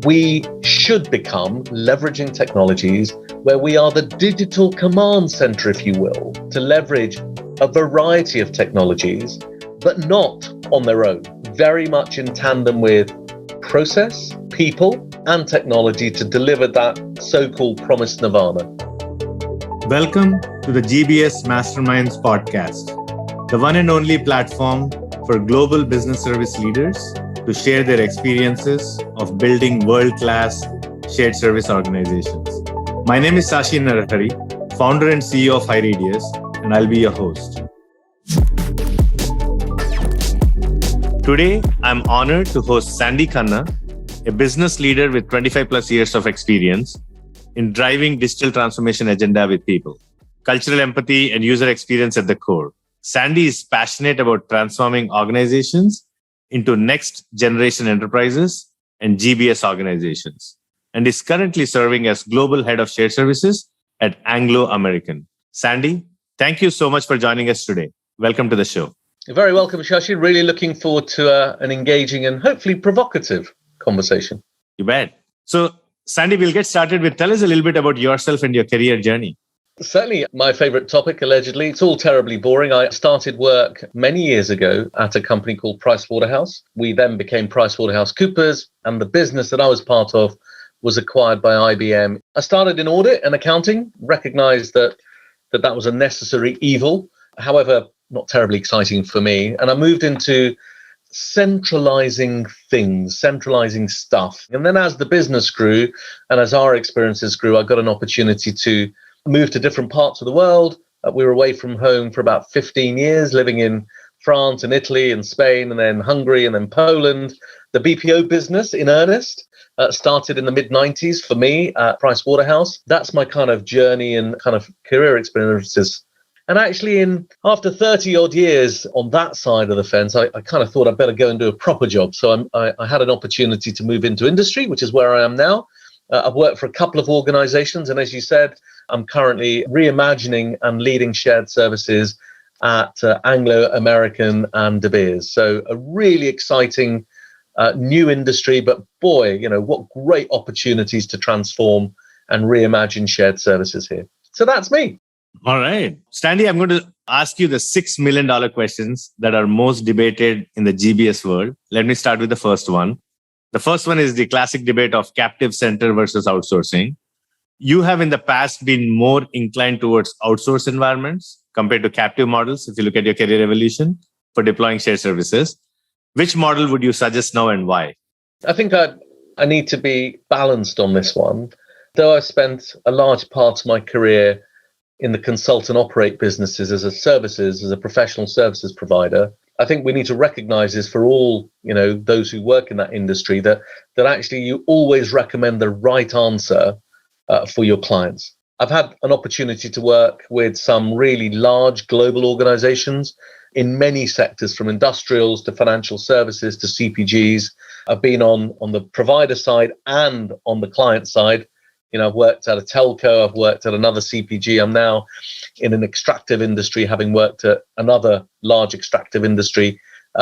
We should become leveraging technologies where we are the digital command center, if you will, to leverage a variety of technologies, but not on their own, very much in tandem with process, people, and technology to deliver that so-called promised nirvana. Welcome to the GBS Masterminds podcast, the one and only platform for global business service leaders to share their experiences of building world-class shared service organizations. My name is 𝗔𝗯cie 𝗦𝗲, founder and CEO of HighRadius, and I'll be your host. Today, I'm honored to host Sandy Khanna, a business leader with 25 plus years of experience in driving digital transformation agenda with people, cultural empathy and user experience at the core. Sandy is passionate about transforming organizations into next generation enterprises and GBS organizations, and is currently serving as Global Head of Shared Services at Anglo American. Sandy, thank you so much for joining us today. Welcome to the show. You're very welcome, 𝗔𝗯cie. Really looking forward to an engaging and hopefully provocative conversation. You bet. So, Sandy, we'll get started with, tell us a little bit about yourself and your career journey. Certainly my favorite topic, allegedly. It's all terribly boring. I started work many years ago at a company called Pricewaterhouse. We then became PricewaterhouseCoopers, and the business that I was part of was acquired by IBM. I started in audit and accounting, recognized that was a necessary evil, however, not terribly exciting for me. And I moved into centralizing things, centralizing stuff. And then as the business grew and as our experiences grew, I got an opportunity to move to different parts of the world. We were away from home for about 15 years, living in France and Italy and Spain and then Hungary and then Poland. The BPO business in earnest started in the mid-90s for me at Pricewaterhouse. That's my kind of journey and kind of career experiences. And actually, after 30 odd years on that side of the fence, I kind of thought I'd better go and do a proper job. So I had an opportunity to move into industry, which is where I am now. I've worked for a couple of organizations, and as you said, I'm currently reimagining and leading shared services at Anglo American and De Beers. So a really exciting new industry, but boy, what great opportunities to transform and reimagine shared services here. So that's me. All right. Sandy, I'm going to ask you the $6 million questions that are most debated in the GBS world. Let me start with the first one. The first one is the classic debate of captive center versus outsourcing. You have in the past been more inclined towards outsourced environments compared to captive models, if you look at your career evolution for deploying shared services. Which model would you suggest now and why? I think I need to be balanced on this one. Though I spent a large part of my career in the consult and operate businesses as a professional services provider, I think we need to recognize this for all, those who work in that industry, that actually you always recommend the right answer for your clients. I've had an opportunity to work with some really large global organizations in many sectors, from industrials to financial services to CPGs. I've been on the provider side and on the client side. I've worked at a telco, I've worked at another CPG. I'm now in an extractive industry, having worked at another large extractive industry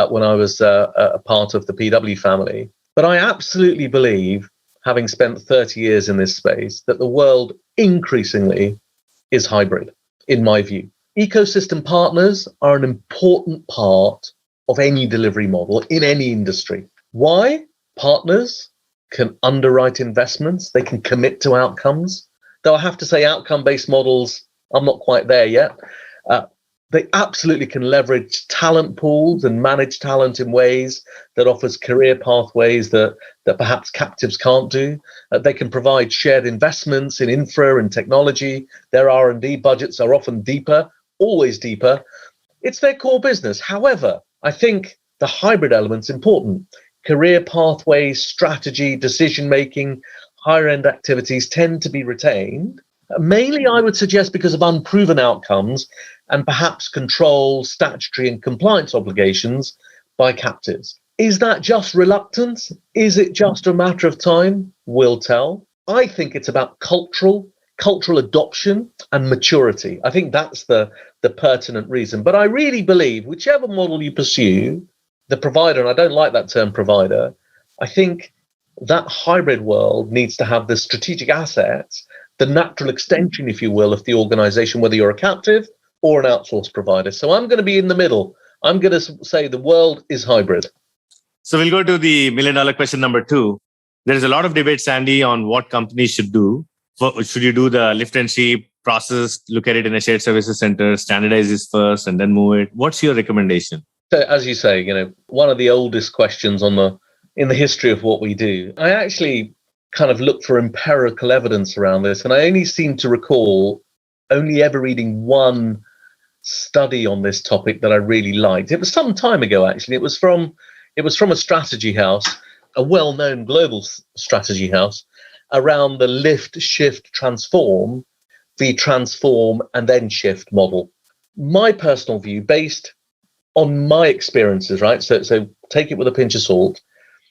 when I was a part of the PW family. But I absolutely believe, having spent 30 years in this space, that the world increasingly is hybrid, in my view. Ecosystem partners are an important part of any delivery model in any industry. Why? Partners can underwrite investments, they can commit to outcomes. Though I have to say outcome-based models, I'm not quite there yet. They absolutely can leverage talent pools and manage talent in ways that offers career pathways that perhaps captives can't do. They can provide shared investments in infra and technology. Their R&D budgets are often deeper, always deeper. It's their core business. However, I think the hybrid element's important. Career pathways, strategy, decision-making, higher-end activities tend to be retained. Mainly, I would suggest, because of unproven outcomes and perhaps control, statutory and compliance obligations by captives. Is that just reluctance? Is it just a matter of time? We'll tell. I think it's about cultural adoption and maturity. I think that's the pertinent reason. But I really believe whichever model you pursue, the provider, and I don't like that term provider, I think that hybrid world needs to have the strategic assets, the natural extension, if you will, of the organization, whether you're a captive or an outsourced provider. So I'm going to be in the middle. I'm going to say the world is hybrid. So we'll go to the million-dollar question number 2. There is a lot of debate, Sandy, on what companies should do. Should you do the lift and shift process, look at it in a shared services center, standardize this first, and then move it? What's your recommendation? So, as you say, one of the oldest questions in the history of what we do. I actually kind of look for empirical evidence around this, and I only seem to recall only ever reading one study on this topic that I really liked. It was some time ago, actually. It was from a strategy house, a well-known global strategy house, around the lift, shift, transform, the transform and then shift model. My personal view, based on my experiences, right? So take it with a pinch of salt,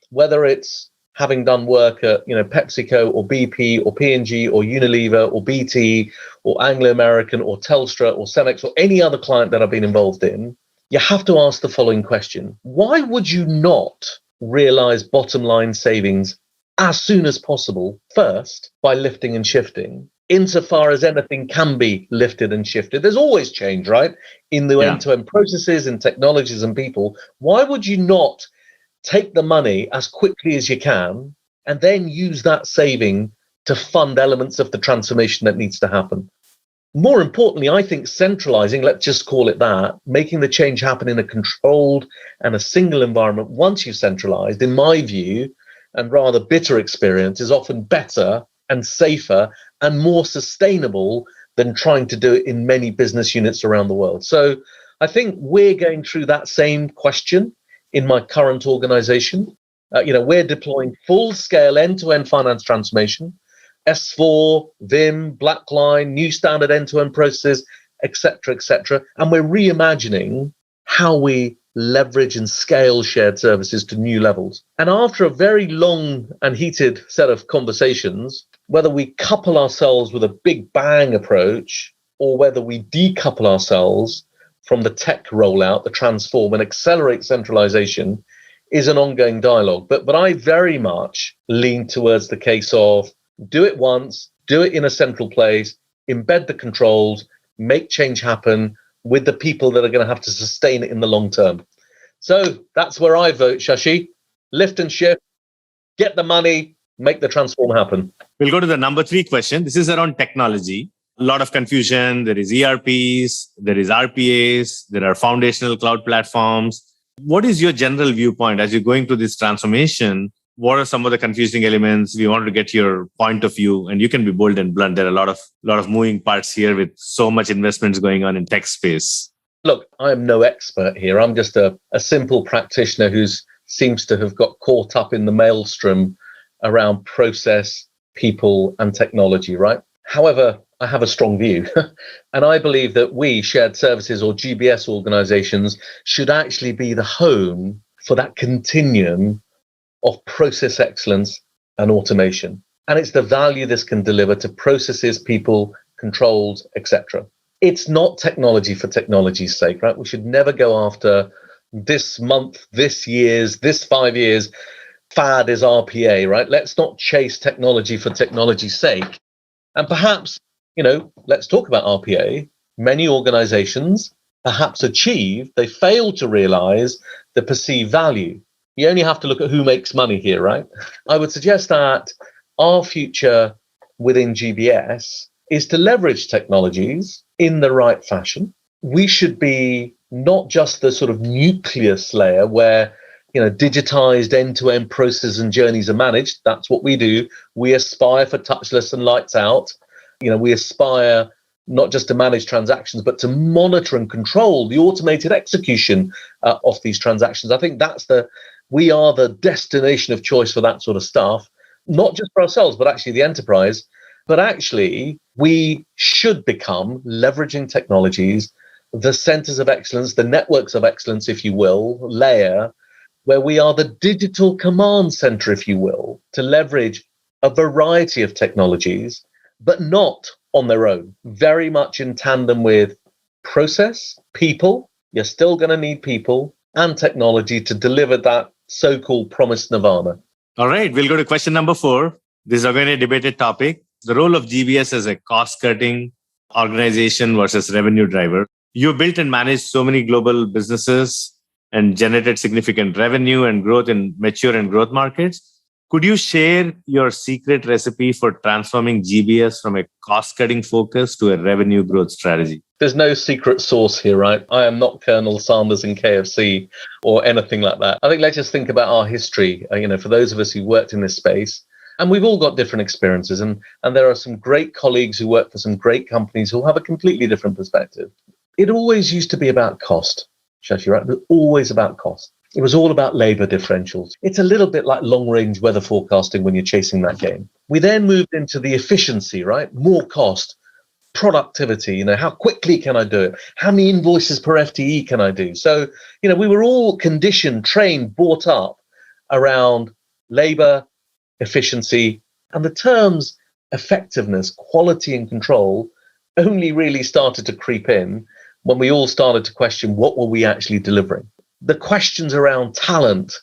whether it's having done work at PepsiCo or BP or P&G or Unilever or BT or Anglo American or Telstra or Cemex or any other client that I've been involved in, you have to ask the following question. Why would you not realize bottom line savings as soon as possible first by lifting and shifting, insofar as anything can be lifted and shifted? There's always change, right? In the end-to-end processes and technologies and people. Why would you not take the money as quickly as you can and then use that saving to fund elements of the transformation that needs to happen? More importantly, I think centralizing, let's just call it that, making the change happen in a controlled and a single environment once you've centralized, in my view, and rather bitter experience, is often better and safer and more sustainable than trying to do it in many business units around the world. So I think we're going through that same question in my current organization. We're deploying full-scale end-to-end finance transformation, S4, Vim, Blackline, new standard end-to-end processes, etc., etc. And we're reimagining how we leverage and scale shared services to new levels. And after a very long and heated set of conversations, whether we couple ourselves with a big bang approach or whether we decouple ourselves from the tech rollout, the transform and accelerate centralization, is an ongoing dialogue. But I very much lean towards the case of do it once, do it in a central place, embed the controls, make change happen with the people that are going to have to sustain it in the long term. So that's where I vote, Shashi. Lift and shift, get the money, make the transform happen. We'll go to the number 3 question. This is around technology. A lot of confusion. There is ERPs, there is RPAs, there are foundational cloud platforms. What is your general viewpoint as you're going through this transformation? What are some of the confusing elements? We want to get your point of view, and you can be bold and blunt. There are a lot of moving parts here with so much investments going on in tech space. Look, I'm no expert here. I'm just a simple practitioner who seems to have got caught up in the maelstrom around process, people, and technology, right? However, I have a strong view. And I believe that we, shared services or GBS organizations, should actually be the home for that continuum of process excellence and automation. And it's the value this can deliver to processes, people, controls, etc. It's not technology for technology's sake, right? We should never go after this month, this 5 years fad is RPA, right? Let's not chase technology for technology's sake. And perhaps, let's talk about RPA. Many organizations perhaps they fail to realize the perceived value. You only have to look at who makes money here, right? I would suggest that our future within GBS is to leverage technologies in the right fashion. We should be not just the sort of nucleus layer where, digitized end-to-end processes and journeys are managed. That's what we do. We aspire for touchless and lights out. We aspire not just to manage transactions, but to monitor and control the automated execution of these transactions. I think we are the destination of choice for that sort of stuff, not just for ourselves, but actually the enterprise. But actually, we should become, leveraging technologies, the centers of excellence, the networks of excellence, if you will, layer, where we are the digital command center, if you will, to leverage a variety of technologies, but not on their own, very much in tandem with process, people. You're still going to need people and technology to deliver that so-called promised nirvana. All right, we'll go to question number 4. This is again a debated topic. The role of GBS as a cost-cutting organization versus revenue driver. You built and managed so many global businesses and generated significant revenue and growth in mature and growth markets. Could you share your secret recipe for transforming GBS from a cost-cutting focus to a revenue growth strategy? There's no secret sauce here, right? I am not Colonel Sanders in KFC or anything like that. I think let's just think about our history. For those of us who worked in this space, and we've all got different experiences, and there are some great colleagues who work for some great companies who have a completely different perspective. It always used to be about cost, Shashi, right? It was always about cost. It was all about labor differentials. It's a little bit like long-range weather forecasting when you're chasing that game. We then moved into the efficiency, right? More cost, productivity, how quickly can I do it? How many invoices per FTE can I do? So, we were all conditioned, trained, brought up around labor, efficiency, and the terms effectiveness, quality, and control only really started to creep in when we all started to question what were we actually delivering. The questions around talent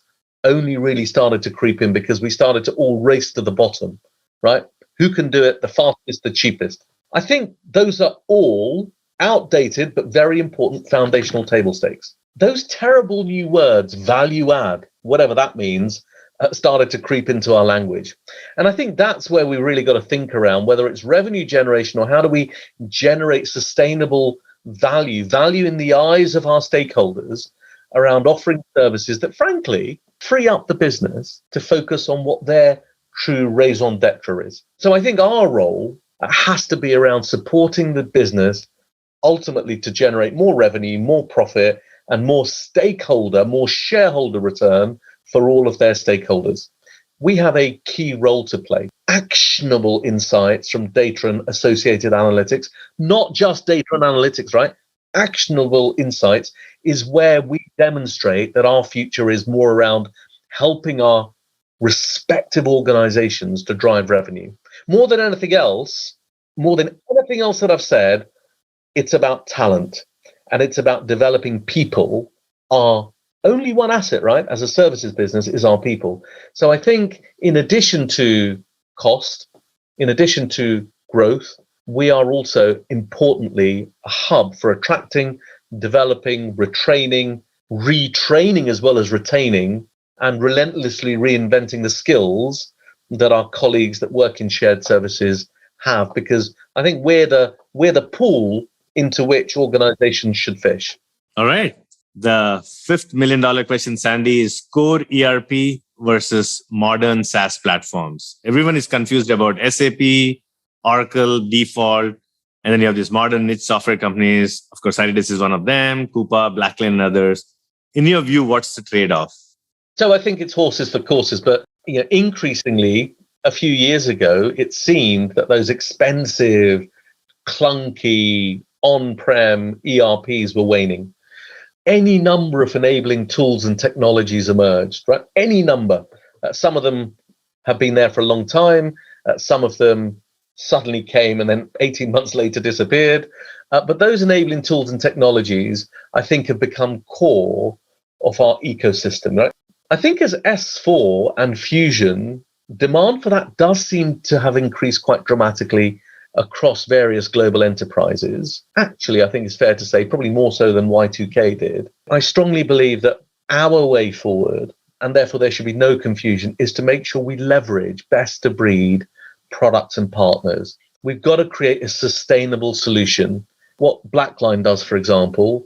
only really started to creep in because we started to all race to the bottom, right? Who can do it the fastest, the cheapest? I think those are all outdated but very important foundational table stakes. Those terrible new words, value add, whatever that means, started to creep into our language. And I think that's where we really got to think around whether it's revenue generation or how do we generate sustainable value in the eyes of our stakeholders around offering services that frankly free up the business to focus on what their true raison d'etre is. So I think our role has to be around supporting the business ultimately to generate more revenue, more profit, and more shareholder return for all of their stakeholders. We have a key role to play. Actionable insights from data and associated analytics, not just data and analytics, right? Actionable insights is where we demonstrate that our future is more around helping our respective organizations to drive revenue. More than anything else that I've said, it's about talent and it's about developing people. Our only one asset, right, as a services business is our people. So I think in addition to cost, in addition to growth, we are also importantly a hub for attracting, developing, retraining as well as retaining, and relentlessly reinventing the skills that our colleagues that work in shared services have, because I think we're the pool into which organizations should fish. All right. The $5 million question, Sandy, is core ERP versus modern SaaS platforms. Everyone is confused about SAP, Oracle, Default, and then you have these modern niche software companies. Of course, Cyridus is one of them, Coupa, Blackline, and others. In your view, what's the trade-off? So I think it's horses for courses, but increasingly, a few years ago, it seemed that those expensive, clunky, on-prem ERPs were waning. Any number of enabling tools and technologies emerged, right? Any number. Some of them have been there for a long time. Some of them suddenly came and then 18 months later disappeared. But those enabling tools and technologies, I think, have become core of our ecosystem, right? I think as S4 and Fusion, demand for that does seem to have increased quite dramatically across various global enterprises. Actually, I think it's fair to say probably more so than Y2K did. I strongly believe that our way forward, and therefore there should be no confusion, is to make sure we leverage best of breed products and partners. We've got to create a sustainable solution. What Blackline does, for example,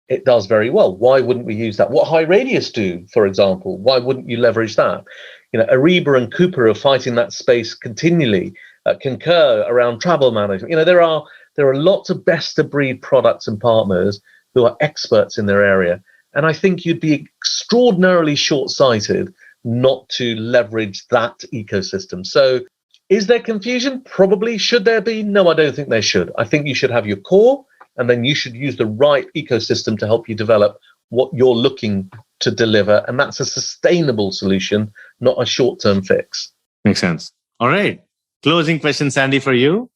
it does very well. Why wouldn't we use that? What High Radius do, for example, why wouldn't you leverage that? Ariba and Coupa are fighting that space continually. Concur around travel management. There are lots of best of breed products and partners who are experts in their area. And I think you'd be extraordinarily short-sighted not to leverage that ecosystem. So is there confusion? Probably. Should there be? No, I don't think there should. I think you should have your core, and then you should use the right ecosystem to help you develop what you're looking to deliver. And that's a sustainable solution, not a short-term fix. Makes sense. All right. Closing question, Sandy, for you.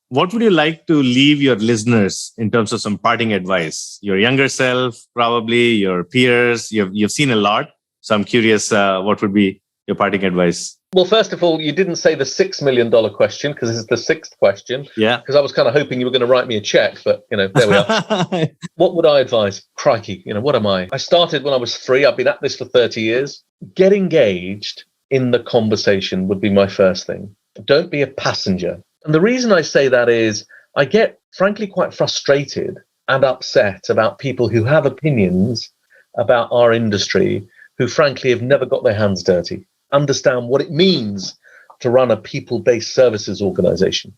What would you like to leave your listeners in terms of some parting advice? Your younger self, probably, your peers. You've seen a lot. So I'm curious, what would be your parting advice? Well, first of all, you didn't say the $6 million question because this is the sixth question. Yeah. Because I was kind of hoping you were going to write me a check, but there we are. What would I advise? Crikey, what am I? I started when I was 3. I've been at this for 30 years. Get engaged in the conversation would be my first thing. Don't be a passenger. And the reason I say that is I get, frankly, quite frustrated and upset about people who have opinions about our industry who, frankly, have never got their hands dirty, understand what it means to run a people-based services organization.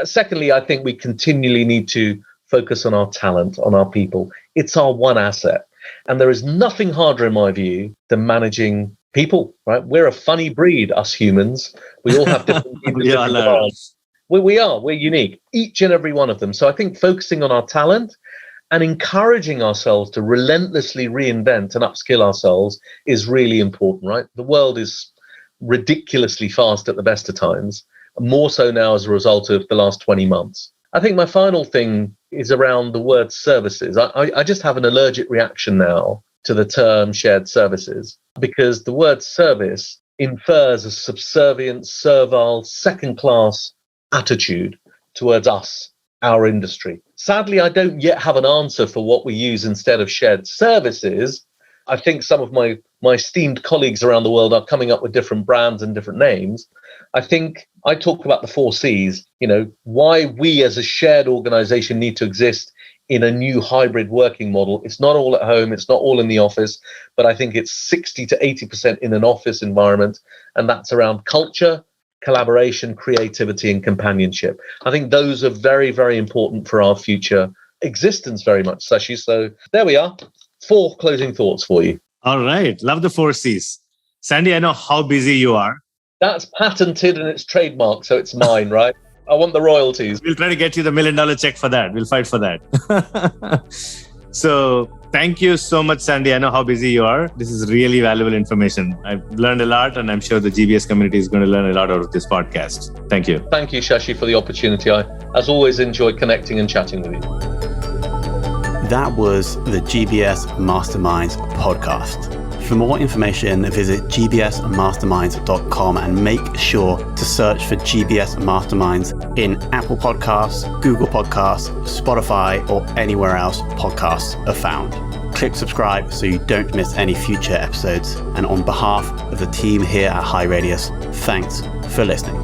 Secondly, I think we continually need to focus on our talent, on our people. It's our one asset. And there is nothing harder, in my view, than managing people, right? We're a funny breed, us humans. We all have different demands. We're unique, each and every one of them. So I think focusing on our talent and encouraging ourselves to relentlessly reinvent and upskill ourselves is really important, right? The world is ridiculously fast at the best of times, more so now as a result of the last 20 months. I think my final thing is around the word services. I just have an allergic reaction now to the term shared services because the word service infers a subservient, servile, second-class attitude towards us, our industry. Sadly, I don't yet have an answer for what we use instead of shared services. I think some of my esteemed colleagues around the world are coming up with different brands and different names. I think I talk about the 4 C's, why we as a shared organization need to exist in a new hybrid working model. It's not all at home, it's not all in the office, but I think it's 60 to 80% in an office environment. And that's around culture, collaboration, creativity, and companionship. I think those are very, very important for our future existence very much, Sashi. So there we are. 4 closing thoughts for you. All right. Love the 4 C's. Sandy, I know how busy you are. That's patented and it's trademarked, so it's mine, right? I want the royalties. We'll try to get you the $1 million check for that. We'll fight for that. So thank you so much, Sandy. I know how busy you are. This is really valuable information. I've learned a lot, and I'm sure the GBS community is going to learn a lot out of this podcast. Thank you. Thank you, Shashi, for the opportunity. I, as always, enjoy connecting and chatting with you. That was the GBS Masterminds podcast. For more information, visit gbsmasterminds.com and make sure to search for GBS Masterminds in Apple Podcasts, Google Podcasts, Spotify, or anywhere else podcasts are found. Click subscribe so you don't miss any future episodes. And on behalf of the team here at High Radius, thanks for listening.